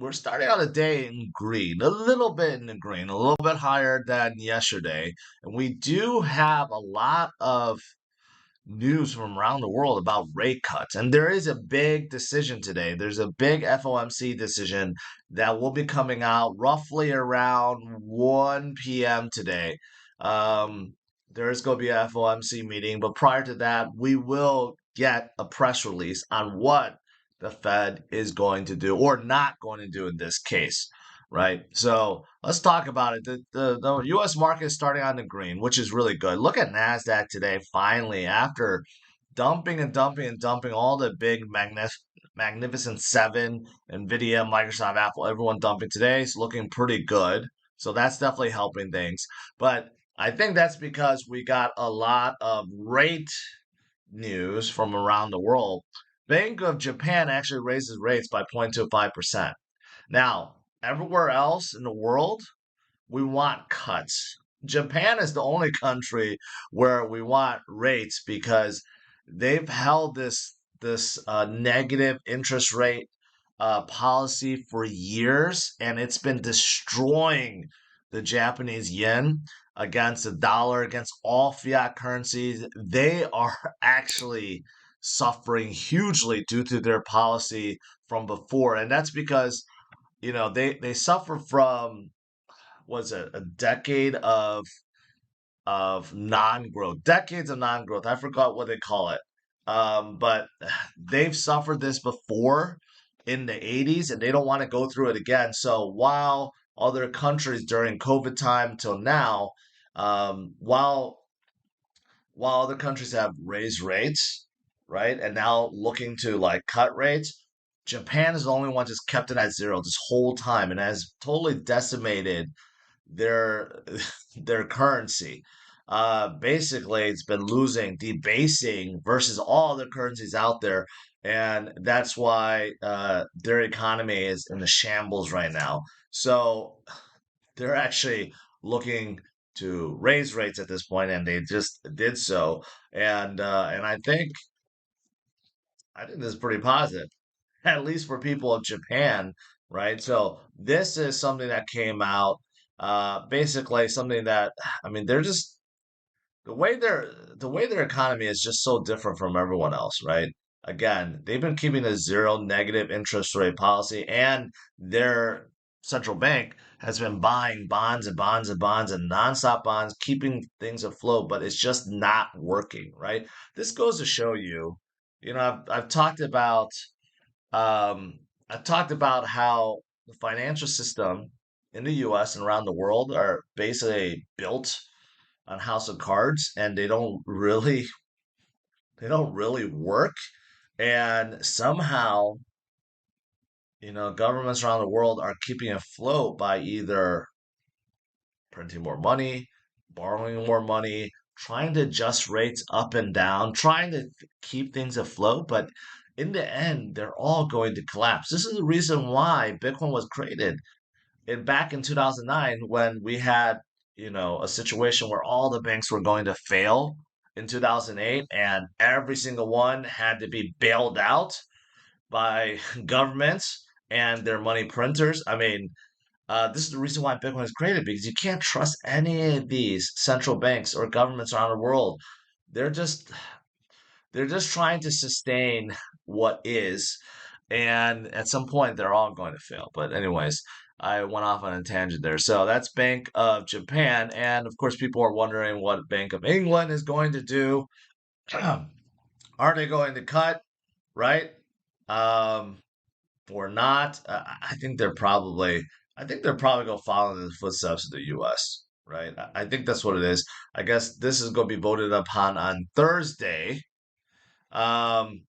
we're starting out a day in green, a little bit in the green, a little bit higher than yesterday. And we do have a lot of news from around the world about rate cuts. And there is a big decision today. There's a big FOMC decision that will be coming out roughly around 1 p.m. today. Um, there is going to be a FOMC meeting, but prior to that, we will get a press release on what the Fed is going to do or not going to do in this case, right? So let's talk about it. The U.S. market is starting on the green, which is really good. Look at NASDAQ today, finally, after dumping and dumping and dumping all the big magnificent seven, NVIDIA, Microsoft, Apple, everyone dumping today. It's looking pretty good. So that's definitely helping things. But I think that's because we got a lot of rate news from around the world. Bank of Japan actually raises rates by 0.25%. Now, everywhere else in the world, we want cuts. Japan is the only country where we want rates because they've held this negative interest rate policy for years, and it's been destroying the Japanese yen against the dollar, against all fiat currencies. They are actually suffering hugely due to their policy from before, and that's because they suffer from was it a decade of non-growth, decades of non-growth. I forgot what they call it. But they've suffered this before in the 80s and they don't want to go through it again. So while other countries during COVID time till now, while other countries have raised rates, right, and now looking to like cut rates, Japan is the only one just kept it at zero this whole time and has totally decimated their their currency. Basically, it's been losing, debasing versus all the currencies out there, and that's why their economy is in the shambles right now. So they're actually looking to raise rates at this point, and they just did so. And I think this is pretty positive, at least for people of Japan, right? So this is something that came out, basically something that I mean, they're just the way their economy is just so different from everyone else, right? Again, they've been keeping a zero negative interest rate policy, and their central bank has been buying bonds and bonds and bonds and nonstop bonds, keeping things afloat, but it's just not working, right? This goes to show you, I've talked about um, I've talked about how the financial system in the US and around the world are basically built on house of cards and they don't really work. And somehow, governments around the world are keeping afloat by either printing more money, borrowing more money, trying to adjust rates up and down, trying to keep things afloat. But in the end, they're all going to collapse. This is the reason why Bitcoin was created back in 2009 when we had, a situation where all the banks were going to fail in 2008 and every single one had to be bailed out by governments and their money printers. I mean, this is the reason why Bitcoin is created because you can't trust any of these central banks or governments around the world. They're just they're just trying to sustain what is, and at some point they're all going to fail. But anyways, I went off on a tangent there. So that's Bank of Japan, and of course people are wondering what Bank of England is going to do. Are they going to cut, right? Um, or not? I think they're probably going to follow in the footsteps of the U.S. Right? I think that's what it is. I guess this is going to be voted upon on Thursday. Um,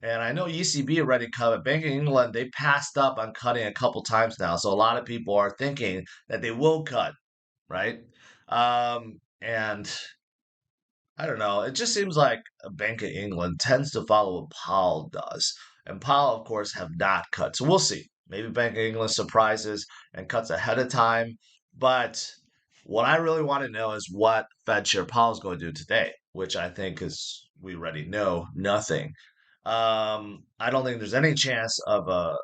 and I know ECB already cut, but Bank of England, they passed up on cutting a couple times now. So a lot of people are thinking that they will cut, right? And I don't know. It just seems like a Bank of England tends to follow what Powell does. And Powell, of course, have not cut. So we'll see. Maybe Bank of England surprises and cuts ahead of time. But what I really want to know is what Fed Chair Powell is going to do today, which I think is, we already know, nothing. I don't think there's any chance of a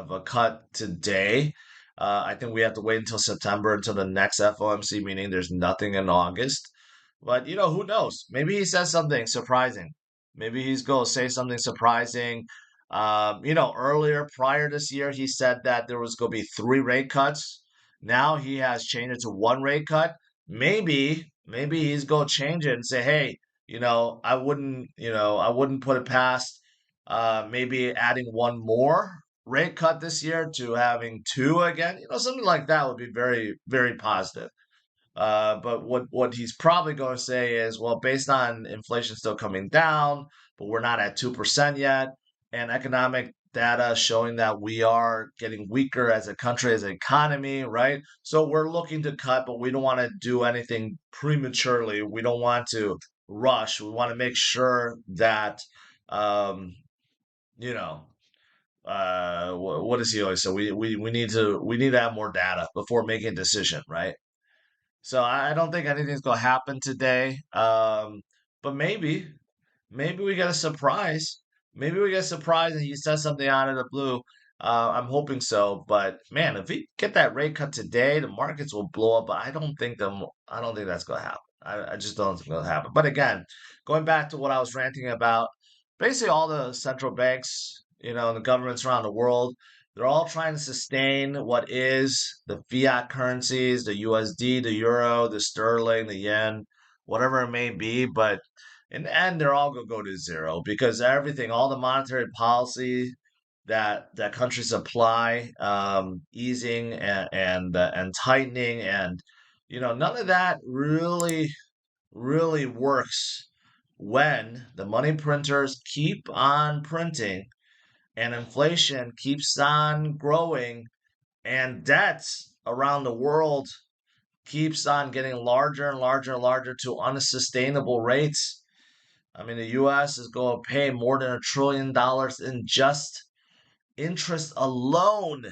of a cut today. I think we have to wait until September until the next FOMC meeting. There's nothing in August. But who knows? Maybe he says something surprising. Maybe he's going to say something surprising. Earlier, prior this year, he said that there was going to be three rate cuts. Now he has changed it to one rate cut. Maybe he's going to change it and say, hey, I wouldn't put it past maybe adding one more rate cut this year to having two again. Something like that would be very, very positive. But what he's probably going to say is, well, based on inflation still coming down, but we're not at 2% yet, and economic data showing that we are getting weaker as a country, as an economy, right? So we're looking to cut, but we don't want to do anything prematurely. We don't want to rush. We want to make sure that, um, you know, what does he always say? We need to have more data before making a decision, right? So I don't think anything's gonna happen today. But maybe we get a surprise. Maybe we get a surprise and he says something out of the blue. I'm hoping so. But man, if we get that rate cut today, the markets will blow up. But I don't think that's gonna happen. I just don't think it'll happen. But again, going back to what I was ranting about, basically all the central banks, and the governments around the world, they're all trying to sustain what is the fiat currencies, the USD, the euro, the sterling, the yen, whatever it may be. But in the end, they're all gonna go to zero because everything, all the monetary policy that countries apply, easing and tightening, and none of that really works when the money printers keep on printing and inflation keeps on growing and debts around the world keeps on getting larger and larger and larger to unsustainable rates. I mean, the US is going to pay more than $1 trillion in just interest alone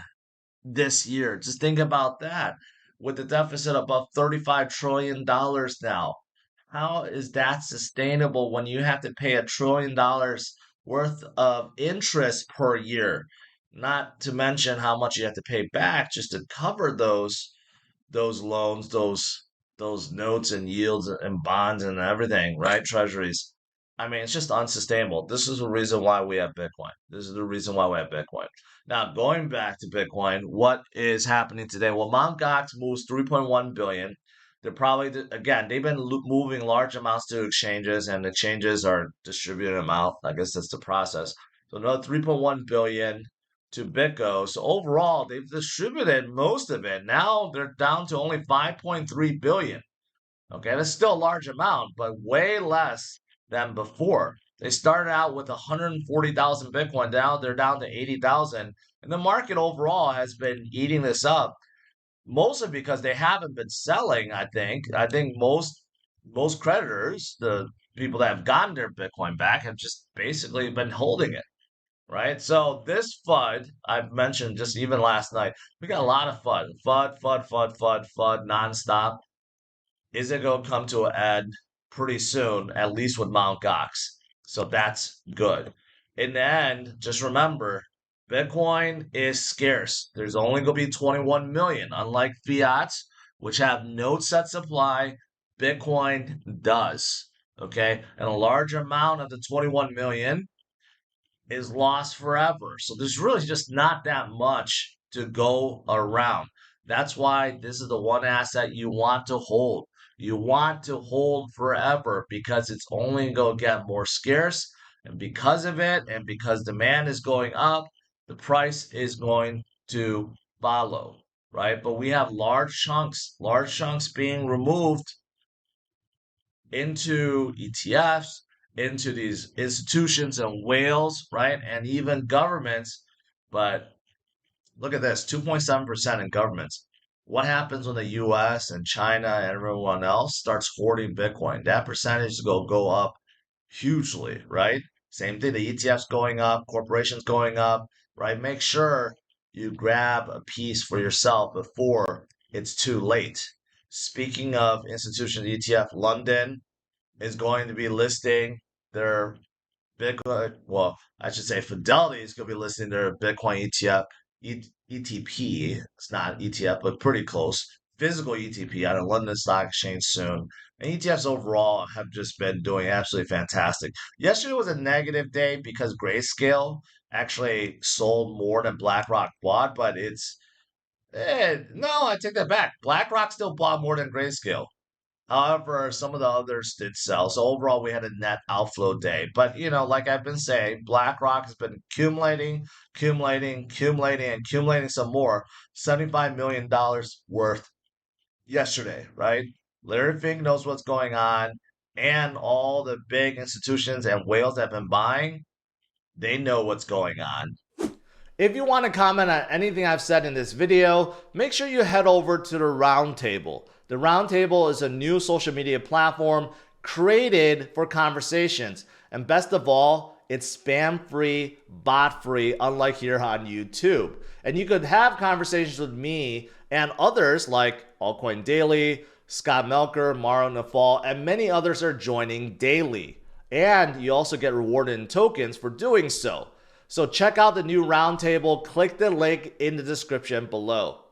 this year. Just think about that. With the deficit above $35 trillion now, how is that sustainable when you have to pay $1 trillion worth of interest per year? Not to mention how much you have to pay back just to cover those loans, those notes and yields and bonds and everything, right? Treasuries. I mean, it's just unsustainable. This is the reason why we have Bitcoin. This is the reason why we have Bitcoin. Now, going back to Bitcoin, what is happening today? Well, Mount Gox moves 3.1 billion. They're probably again, they've been moving large amounts to exchanges, and exchanges are distributing them out. I guess that's the process. So another 3.1 billion to BitGo. So overall, they've distributed most of it. Now they're down to only 5.3 billion. Okay, that's still a large amount, but way less than before. They started out with 140,000 Bitcoin. Now they're down to 80,000. And the market overall has been eating this up, mostly because they haven't been selling, I think. I think most creditors, the people that have gotten their Bitcoin back, have just basically been holding it, right? So this FUD I've mentioned just even last night, we got a lot of FUD, FUD nonstop. Is it going to come to an end pretty soon, at least with Mount Gox? So that's good. In the end, just remember, Bitcoin is scarce. There's only going to be 21 million. Unlike fiats, which have no set supply, Bitcoin does. Okay? And a large amount of the 21 million is lost forever. So there's really just not that much to go around. That's why this is the one asset you want to hold. You want to hold forever because it's only going to get more scarce. And because of it, and because demand is going up, the price is going to follow, right? But we have large chunks being removed into ETFs, into these institutions and whales, right? And even governments. But look at this, 2.7% in governments. What happens when the US and China and everyone else starts hoarding Bitcoin? That percentage is going to go up hugely, right? Same thing, the ETFs going up, corporations going up, right? Make sure you grab a piece for yourself before it's too late. Speaking of institutions, ETF, London is going to be listing their Bitcoin. Well, I should say Fidelity is going to be listing their Bitcoin ETF ETP. It's not ETF, but pretty close. Physical ETP out of London Stock Exchange soon. And ETFs overall have just been doing absolutely fantastic. Yesterday was a negative day because Grayscale actually sold more than BlackRock bought, but no, I take that back. BlackRock still bought more than Grayscale. However, some of the others did sell. So overall, we had a net outflow day. But, like I've been saying, BlackRock has been accumulating, and accumulating some more. $75 million worth yesterday, right? Larry Fink knows what's going on. And all the big institutions and whales that have been buying, they know what's going on. If you want to comment on anything I've said in this video, make sure you head over to the Roundtable. The Roundtable is a new social media platform created for conversations. And best of all, it's spam-free, bot-free, unlike here on YouTube. And you could have conversations with me and others like Altcoin Daily, Scott Melker, Mauro Nafal, and many others are joining daily. And you also get rewarded in tokens for doing so. So check out the new roundtable, click the link in the description below.